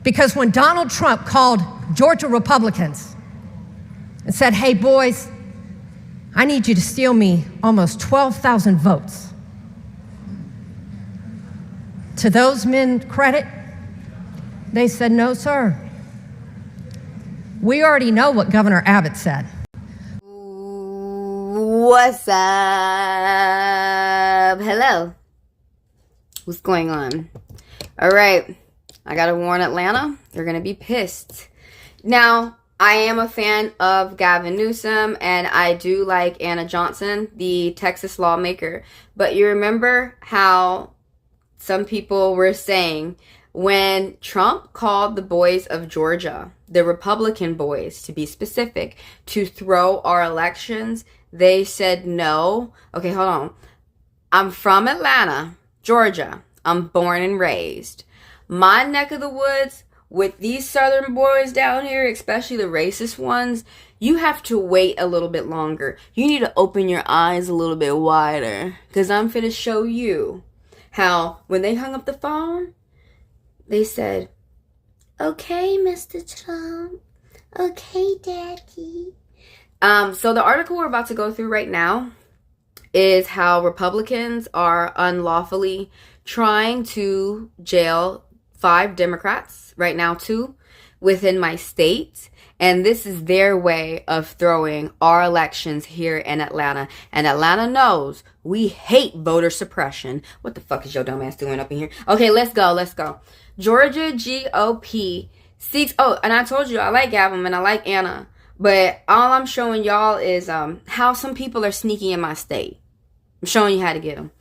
Because when Donald Trump called Georgia Republicans and said, hey, boys, I need you to steal me almost 12,000 votes. To those men credit, they said, no, sir. We already know what Governor Abbott said. What's up? Hello. What's going on? All right. I got to warn Atlanta. They're going to be pissed. Now, I am a fan of Gavin Newsom, and I do like Anna Johnson, the Texas lawmaker. But you remember how some people were saying when Trump called the boys of Georgia, the Republican boys to be specific, to throw our elections, they said no. Okay, hold on. I'm from Atlanta, Georgia. I'm born and raised. My neck of the woods, with these southern boys down here, especially the racist ones, you have to wait a little bit longer. You need to open your eyes a little bit wider, because I'm finna show you how when they hung up the phone, they said, okay, Mr. Trump. Okay, Daddy. So the article we're about to go through right now is how Republicans are unlawfully trying to jail 5 Democrats, right now 2, within my state. And this is their way of throwing our elections here in Atlanta. And Atlanta knows we hate voter suppression. What the fuck is your dumb ass doing up in here? Okay, let's go. Georgia GOP seeks... Oh, and I told you, I like Gavin and I like Anna. But all I'm showing y'all is how some people are sneaky in my state. I'm showing you how to get them.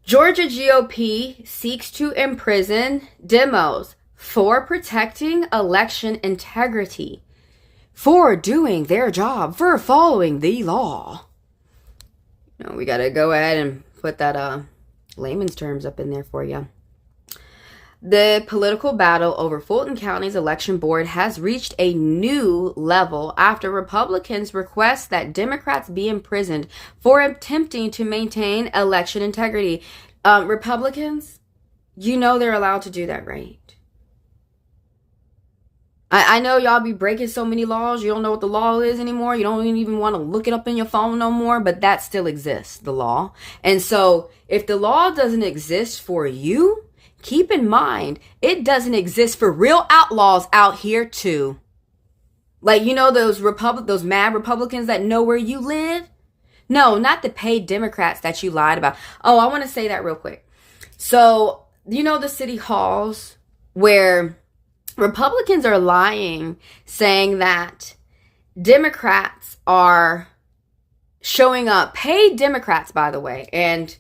Georgia GOP seeks to imprison demos for protecting election integrity, for doing their job, for following the law. No, we got to go ahead and put that layman's terms up in there for you. The political battle over Fulton County's election board has reached a new level after Republicans request that Democrats be imprisoned for attempting to maintain election integrity. Republicans, you know they're allowed to do that, right? I know y'all be breaking so many laws. You don't know what the law is anymore. You don't even want to look it up in your phone no more, but that still exists, the law. And so if the law doesn't exist for you, keep in mind, it doesn't exist for real outlaws out here too. Like, you know, those mad Republicans that know where you live? No, not the paid Democrats that you lied about. Oh, I want to say that real quick. So, you know the city halls where Republicans are lying, saying that Democrats are showing up, paid Democrats, by the way, and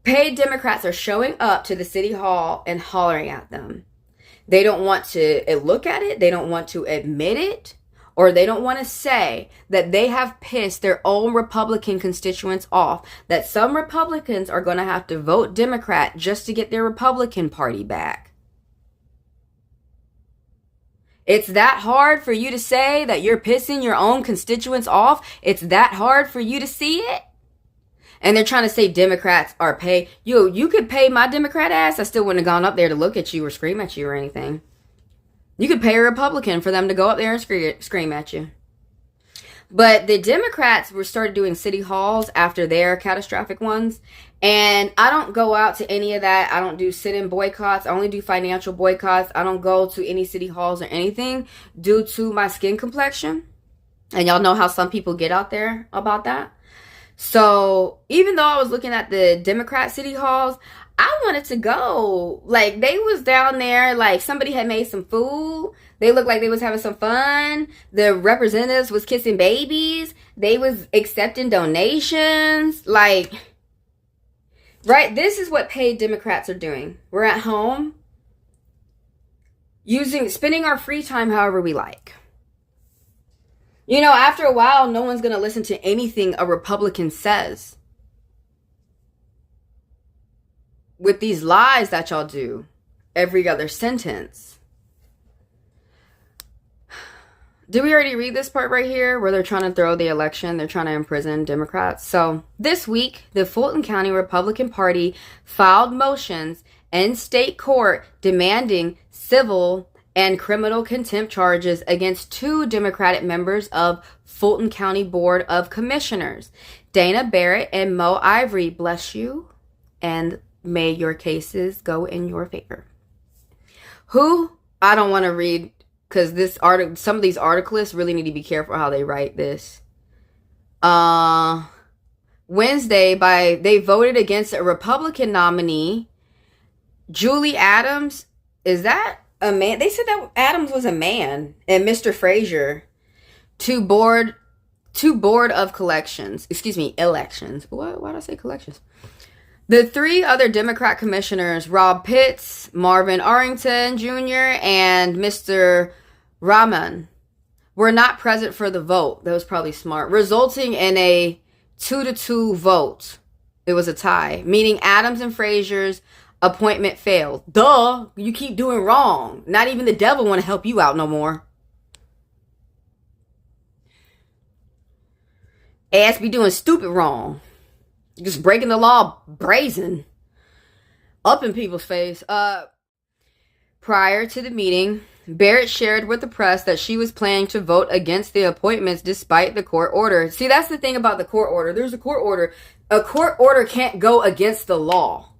paid Democrats are showing up to the city hall and hollering at them. They don't want to look at it. They don't want to admit it. Or they don't want to say that they have pissed their own Republican constituents off. That some Republicans are going to have to vote Democrat just to get their Republican Party back. It's that hard for you to say that you're pissing your own constituents off? It's that hard for you to see it? And they're trying to say Democrats are paid. You could pay my Democrat ass. I still wouldn't have gone up there to look at you or scream at you or anything. You could pay a Republican for them to go up there and scream at you. But the Democrats started doing city halls after their catastrophic ones. And I don't go out to any of that. I don't do sit-in boycotts. I only do financial boycotts. I don't go to any city halls or anything due to my skin complexion. And y'all know how some people get out there about that. So even though I was looking at the Democrat city halls, I wanted to go. Like, they was down there, like somebody had made some food. They looked like they was having some fun. The representatives was kissing babies. They was accepting donations. Like, right? This is what paid Democrats are doing. We're at home spending our free time however we like. You know, after a while, no one's going to listen to anything a Republican says. With these lies that y'all do every other sentence. Did we already read this part right here where they're trying to throw the election? They're trying to imprison Democrats. So this week, the Fulton County Republican Party filed motions and state court demanding civil and criminal contempt charges against 2 Democratic members of Fulton County Board of Commissioners, Dana Barrett and Mo Ivory. Bless you, and may your cases go in your favor. Who? I don't want to read, because some of these articles really need to be careful how they write this. Wednesday, they voted against a Republican nominee, Julie Adams. Is that a man? They said that Adams was a man, and Mr. Frazier to board of elections. Why did I say collections? The 3 other Democrat commissioners, Rob Pitts, Marvin Arrington Jr., and Mr. Rahman, were not present for the vote. That was probably smart, resulting in a 2-2 vote. It was a tie, meaning Adams and Frazier's appointment failed. Duh, you keep doing wrong. Not even the devil want to help you out no more. Ass be doing stupid wrong. Just breaking the law brazen. Up in people's face. Prior to the meeting, Barrett shared with the press that she was planning to vote against the appointments despite the court order. See, that's the thing about the court order. There's a court order. A court order can't go against the law.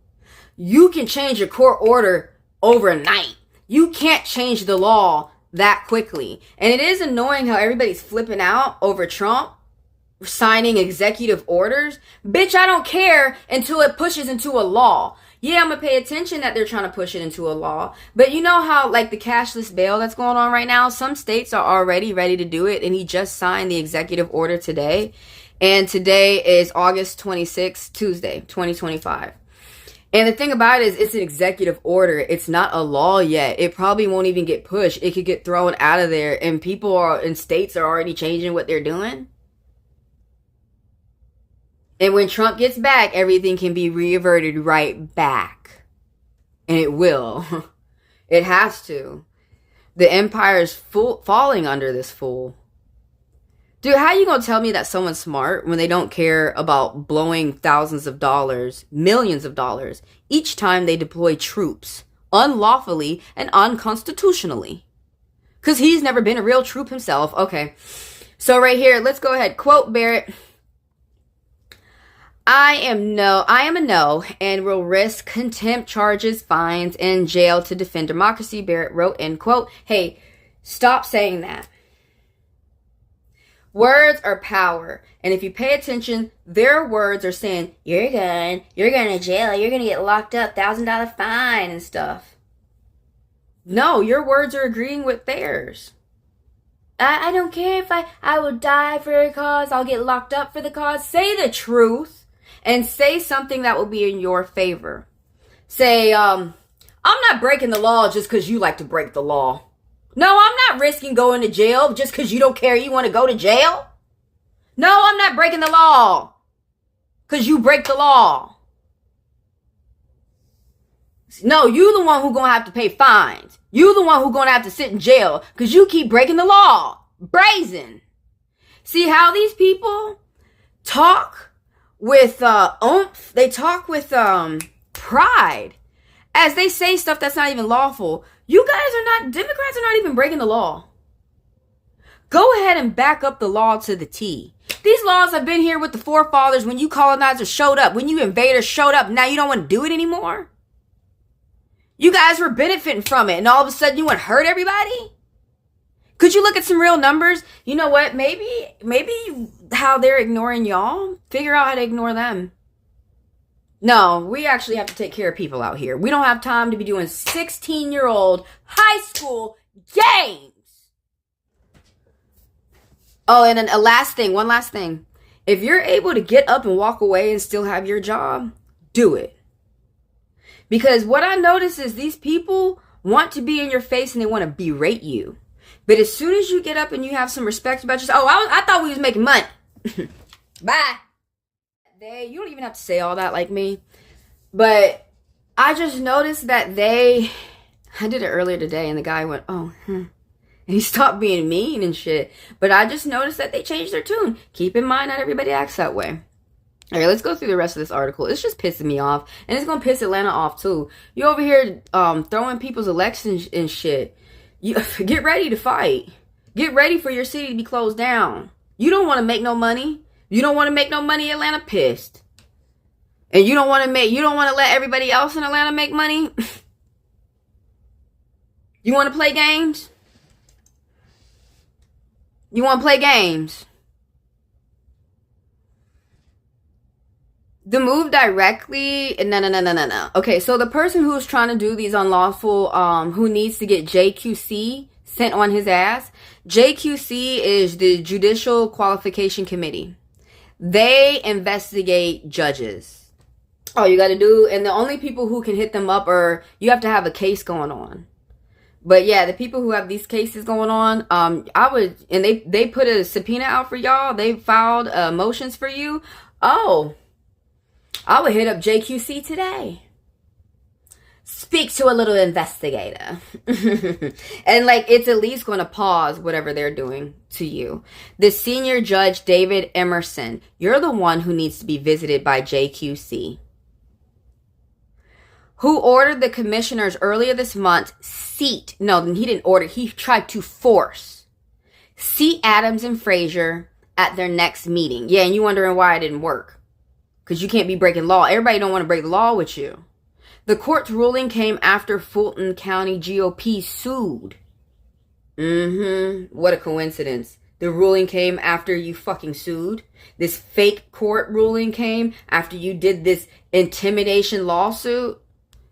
You can change a court order overnight. You can't change the law that quickly. And it is annoying how everybody's flipping out over Trump signing executive orders. Bitch, I don't care until it pushes into a law. Yeah, I'm gonna pay attention that they're trying to push it into a law. But you know how, like, the cashless bail that's going on right now, some states are already ready to do it, and he just signed the executive order today. And today is August 26th, Tuesday, 2025. And the thing about it is, it's an executive order. It's not a law yet. It probably won't even get pushed. It could get thrown out of there, and states are already changing what they're doing. And when Trump gets back, everything can be reverted right back. And it will. It has to. The empire is falling under this fool. Dude, how you gonna tell me that someone's smart when they don't care about blowing thousands of dollars, millions of dollars, each time they deploy troops, unlawfully and unconstitutionally? Because he's never been a real troop himself. Okay. So right here, let's go ahead. Quote Barrett. I am a no and will risk contempt charges, fines, and jail to defend democracy, Barrett wrote, end quote. Hey, stop saying that. Words are power. And if you pay attention, their words are saying, you're going to jail, you're going to get locked up, $1,000 fine and stuff. No, your words are agreeing with theirs. I don't care if I will die for a cause, I'll get locked up for the cause. Say the truth. And say something that will be in your favor. Say, I'm not breaking the law just because you like to break the law. No, I'm not risking going to jail just because you don't care you want to go to jail. No, I'm not breaking the law because you break the law. No, you the one who's going to have to pay fines. You the one who's going to have to sit in jail because you keep breaking the law. Brazen. See how these people talk? With oomph, they talk with pride as they say stuff that's not even lawful. Democrats are not even breaking the law. Go ahead and back up the law to the T. These laws have been here with the forefathers when you colonizers showed up, when you invaders showed up. Now you don't want to do it anymore? You guys were benefiting from it, and all of a sudden you want to hurt everybody? Could you look at some real numbers? You know what? Maybe how they're ignoring y'all, figure out how to ignore them. No, we actually have to take care of people out here. We don't have time to be doing 16-year-old high school games. Oh, and then one last thing. If you're able to get up and walk away and still have your job, do it. Because what I notice is these people want to be in your face and they want to berate you. But as soon as you get up and you have some respect about yourself, I thought we was making money. Bye. You don't even have to say all that like me. But I just noticed that I did it earlier today and the guy went, and he stopped being mean and shit. But I just noticed that they changed their tune. Keep in mind, not everybody acts that way. All right, let's go through the rest of this article. It's just pissing me off, and it's gonna piss Atlanta off too. You over here throwing people's elections and shit. You get ready to fight. Get ready for your city to be closed down. You don't want to make no money. You don't want to make no money. Atlanta pissed, and you don't want to let everybody else in Atlanta make money. You want to play games? You want to play games? The move directly, no. Okay, so the person who's trying to do these unlawful, who needs to get JQC sent on his ass. JQC is the Judicial Qualification Committee. They investigate judges. All you got to do, and the only people who can hit them up are, you have to have a case going on. But yeah, the people who have these cases going on, they put a subpoena out for y'all. They filed motions for you. Oh, I would hit up JQC today. Speak to a little investigator. And like, it's at least going to pause whatever they're doing to you. The senior judge, David Emerson, you're the one who needs to be visited by JQC. Who ordered the commissioners earlier this month he didn't order, he tried to force seat Adams and Frazier at their next meeting. Yeah, and you wondering why it didn't work. Because you can't be breaking law. Everybody don't want to break the law with you. The court's ruling came after Fulton County GOP sued. What a coincidence. The ruling came after you fucking sued. This fake court ruling came after you did this intimidation lawsuit.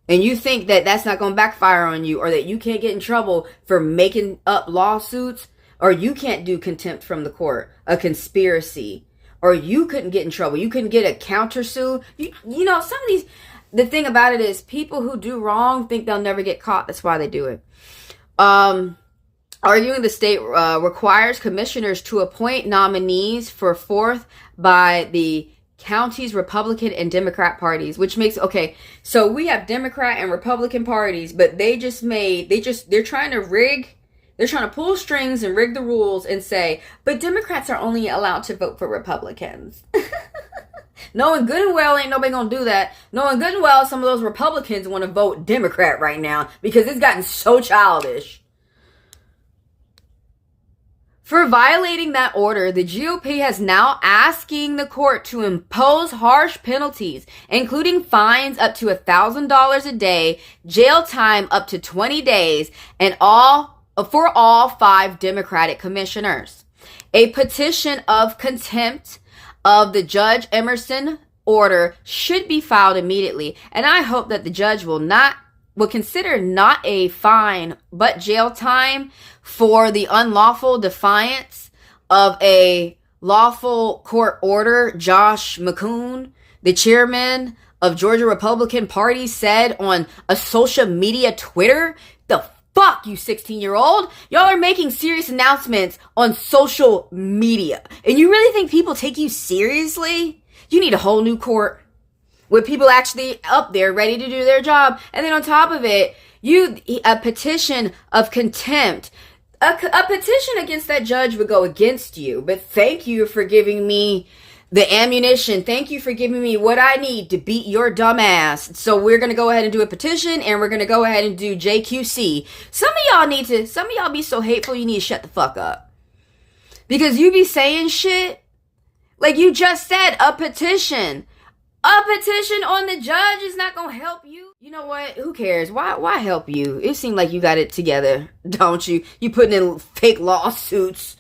And you think that that's not going to backfire on you, or that you can't get in trouble for making up lawsuits, or you can't do contempt from the court, a conspiracy, or you couldn't get in trouble. You couldn't get a countersuit. You know, some of these, the thing about it is people who do wrong think they'll never get caught. That's why they do it. Arguing the state requires commissioners to appoint nominees for fourth by the county's Republican and Democrat parties, which makes, okay, so we have Democrat and Republican parties, but they're trying to pull strings and rig the rules and say, but Democrats are only allowed to vote for Republicans. Knowing good and well ain't nobody gonna do that. Knowing good and well some of those Republicans want to vote Democrat right now because it's gotten so childish. For violating that order, the GOP has now asking the court to impose harsh penalties, including fines up to $1,000 a day, jail time up to 20 days, and for all 5 Democratic commissioners. A petition of contempt of the Judge Emerson order should be filed immediately, and I hope that the judge will consider not a fine but jail time for the unlawful defiance of a lawful court order. Josh McCoon, the chairman of Georgia Republican Party, said on a social media Twitter, the fuck, you 16-year-old? Y'all are making serious announcements on social media. And you really think people take you seriously? You need a whole new court with people actually up there ready to do their job. And then on top of it, a petition of contempt. A petition against that judge would go against you. But thank you for giving me the ammunition. Thank you for giving me what I need to beat your dumb ass. So we're going to go ahead and do a petition, and we're going to go ahead and do JQC. Some of y'all be so hateful you need to shut the fuck up. Because you be saying shit like you just said, a petition. A petition on the judge is not going to help you. You know what? Who cares? Why help you? It seemed like you got it together, don't you? You putting in fake lawsuits.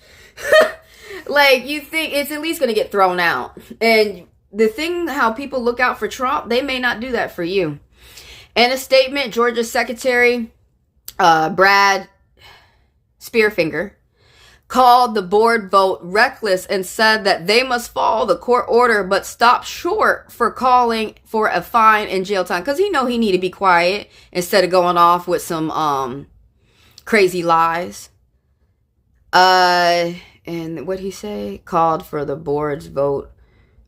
Like, you think it's at least going to get thrown out. And the thing, how people look out for Trump, they may not do that for you. In a statement, Georgia Secretary Brad Spearfinger called the board vote reckless and said that they must follow the court order, but stopped short for calling for a fine and jail time. Because he need to be quiet instead of going off with some crazy lies. And what he say? Called for the board's vote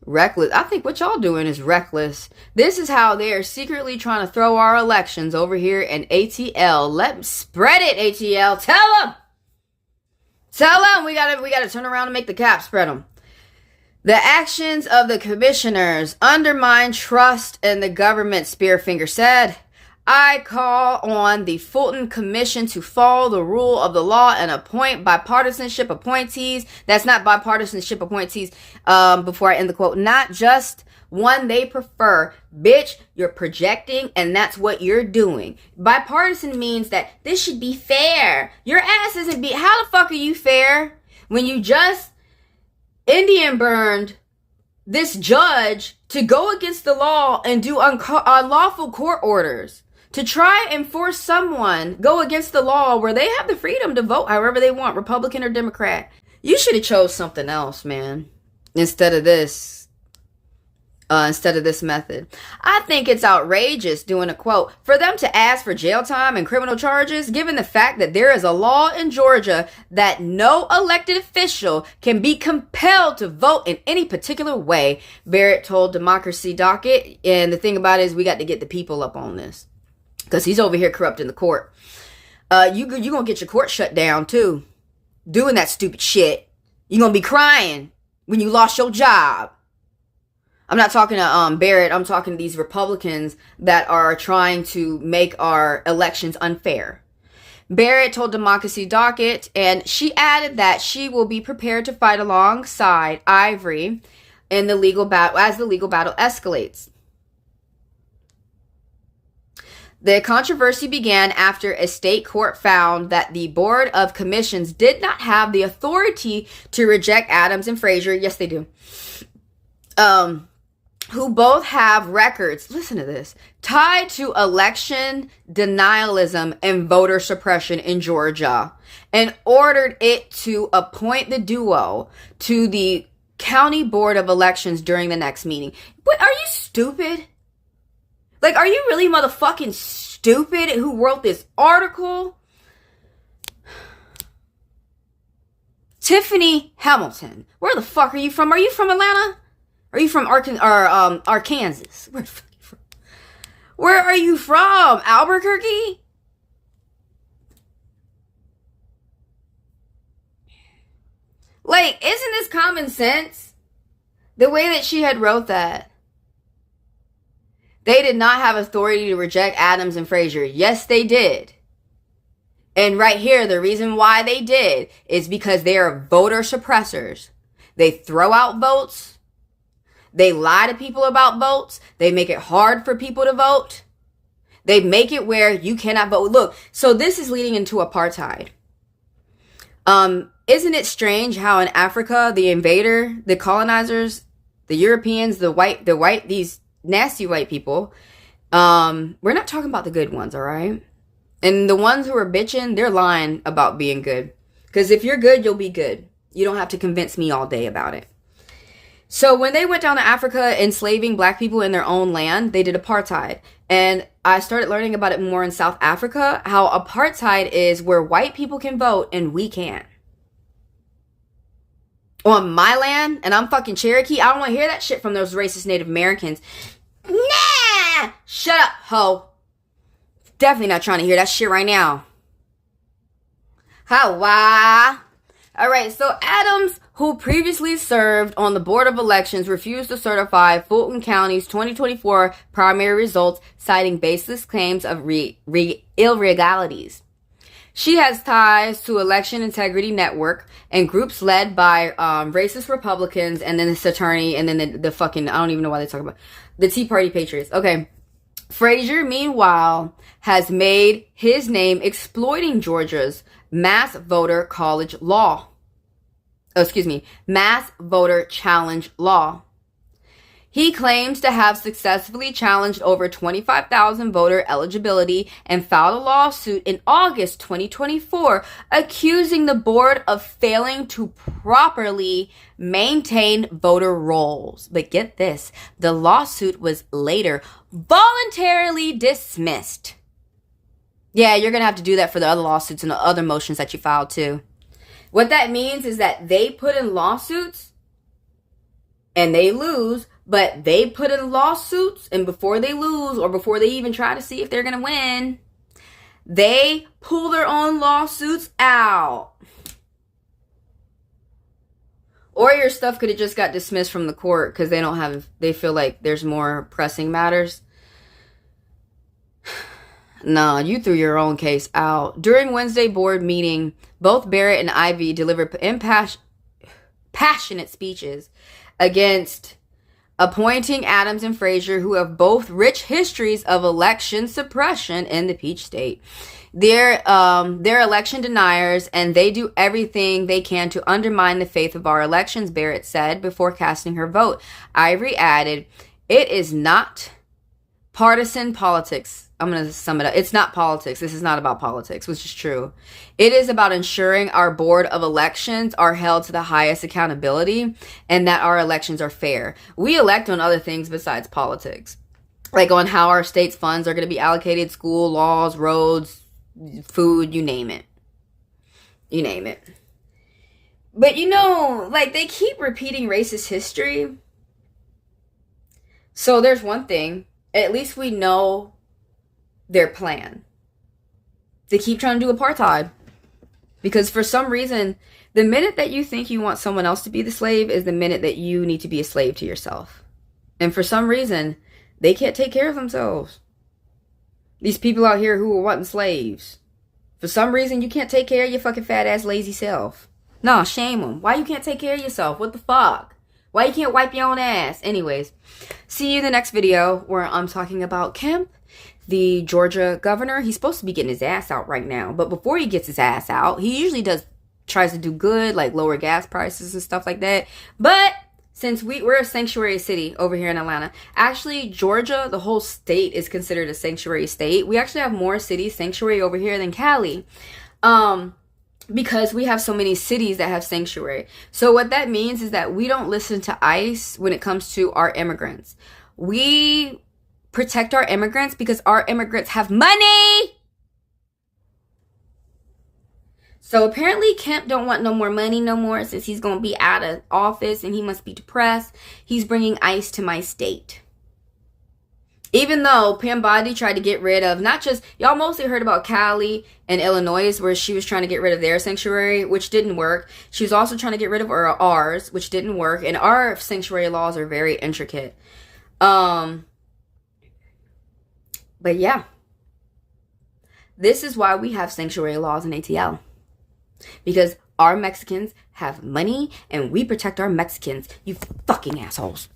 reckless. I think what y'all doing is reckless. This is how they are secretly trying to throw our elections over here in ATL. Spread it, ATL. Tell them we gotta turn around and make the cap spread them. The actions of the commissioners undermine trust in the government, Spearfinger said. I call on the Fulton Commission to follow the rule of the law and appoint bipartisanship appointees. That's not bipartisanship appointees, before I end the quote. Not just one they prefer. Bitch, you're projecting, and that's what you're doing. Bipartisan means that this should be fair. Your ass isn't how the fuck are you fair when you just Indian burned this judge to go against the law and do unlawful court orders to try and force someone go against the law where they have the freedom to vote however they want, Republican or Democrat? You should have chose something else, man, instead of this method. I think it's outrageous, doing a quote, for them to ask for jail time and criminal charges, given the fact that there is a law in Georgia that no elected official can be compelled to vote in any particular way, Barrett told Democracy Docket. And the thing about it is we got to get the people up on this, because he's over here corrupting the court. You gonna get your court shut down too, doing that stupid shit. You gonna be crying when you lost your job. I'm not talking to Barrett. I'm talking to these Republicans that are trying to make our elections unfair. Barrett told Democracy Docket, and she added that she will be prepared to fight alongside Ivory in the legal battle as the legal battle escalates. The controversy began after a state court found that the Board of Commissions did not have the authority to reject Adams and Frazier. Yes, they do. Who both have records, listen to this, tied to election denialism and voter suppression in Georgia, and ordered it to appoint the duo to the County Board of Elections during the next meeting. What, are you stupid? Like, are you really motherfucking stupid who wrote this article? Tiffany Hamilton, where the fuck are you from? Are you from Atlanta? Are you from Arkansas? Where the fuck are you from? Where are you from? Albuquerque? Like, isn't this common sense? The way that she had wrote that. They did not have authority to reject Adams and Frazier. Yes, they did. And right here, the reason why they did is because they are voter suppressors. They throw out votes. They lie to people about votes. They make it hard for people to vote. They make it where you cannot vote. Look, so this is leading into apartheid. Isn't it strange how in Africa, the invader, the colonizers, the Europeans, these nasty white people, we're not talking about the good ones, all right? And the ones who are bitching, they're lying about being good. Because if you're good, you'll be good. You don't have to convince me all day about it. So when they went down to Africa enslaving black people in their own land, they did apartheid. And I started learning about it more in South Africa, how apartheid is where white people can vote and we can't. On my land, and I'm fucking Cherokee, I don't want to hear that shit from those racist Native Americans. Nah! Shut up, ho. Definitely not trying to hear that shit right now. Hawa. Alright, so Adams, who previously served on the Board of Elections, refused to certify Fulton County's 2024 primary results, citing baseless claims of illegalities. She has ties to Election Integrity Network and groups led by racist Republicans, and then this attorney, and then the fucking, I don't even know why they talk about the Tea Party Patriots. Okay. Frazier, meanwhile, has made his name exploiting Georgia's mass voter challenge law. He claims to have successfully challenged over 25,000 voter eligibility and filed a lawsuit in August 2024, accusing the board of failing to properly maintain voter rolls. But get this, the lawsuit was later voluntarily dismissed. Yeah, you're going to have to do that for the other lawsuits and the other motions that you filed too. What that means is that they put in lawsuits and they lose, but they put in lawsuits, and before they lose or before they even try to see if they're going to win, they pull their own lawsuits out. Or your stuff could have just got dismissed from the court because they feel like there's more pressing matters. Nah, you threw your own case out. During Wednesday board meeting, both Barrett and Ivey delivered passionate speeches against appointing Adams and Frazier, who have both rich histories of election suppression in the Peach State. They're election deniers, and they do everything they can to undermine the faith of our elections, Barrett said before casting her vote. Ivey added, "It is not partisan politics." I'm going to sum it up. It's not politics. This is not about politics, which is true. It is about ensuring our board of elections are held to the highest accountability and that our elections are fair. We elect on other things besides politics, like on how our state's funds are going to be allocated, school, laws, roads, food, you name it. You name it. But like they keep repeating racist history. So there's one thing. At least we know their plan. They keep trying to do apartheid. Because for some reason, the minute that you think you want someone else to be the slave is the minute that you need to be a slave to yourself. And for some reason, they can't take care of themselves. These people out here who are wanting slaves. For some reason, you can't take care of your fucking fat ass lazy self. Nah, shame them. Why you can't take care of yourself? What the fuck? Why you can't wipe your own ass? Anyways, see you in the next video where I'm talking about Kemp, the Georgia governor. He's supposed to be getting his ass out right now. But before he gets his ass out, he usually tries to do good, like lower gas prices and stuff like that. But since we're a sanctuary city over here in Atlanta, actually Georgia, the whole state, is considered a sanctuary state. We actually have more cities sanctuary over here than Cali. Because we have so many cities that have sanctuary. So what that means is that we don't listen to ICE when it comes to our immigrants. We protect our immigrants because our immigrants have money. So apparently Kemp don't want no more money no more since he's going to be out of office and he must be depressed. He's bringing ICE to my state. Even though Pam Bondi tried to get rid of, not just, y'all mostly heard about Cali and Illinois where she was trying to get rid of their sanctuary, which didn't work. She was also trying to get rid of ours, which didn't work. And our sanctuary laws are very intricate. But yeah. This is why we have sanctuary laws in ATL. Because our Mexicans have money and we protect our Mexicans. You fucking assholes.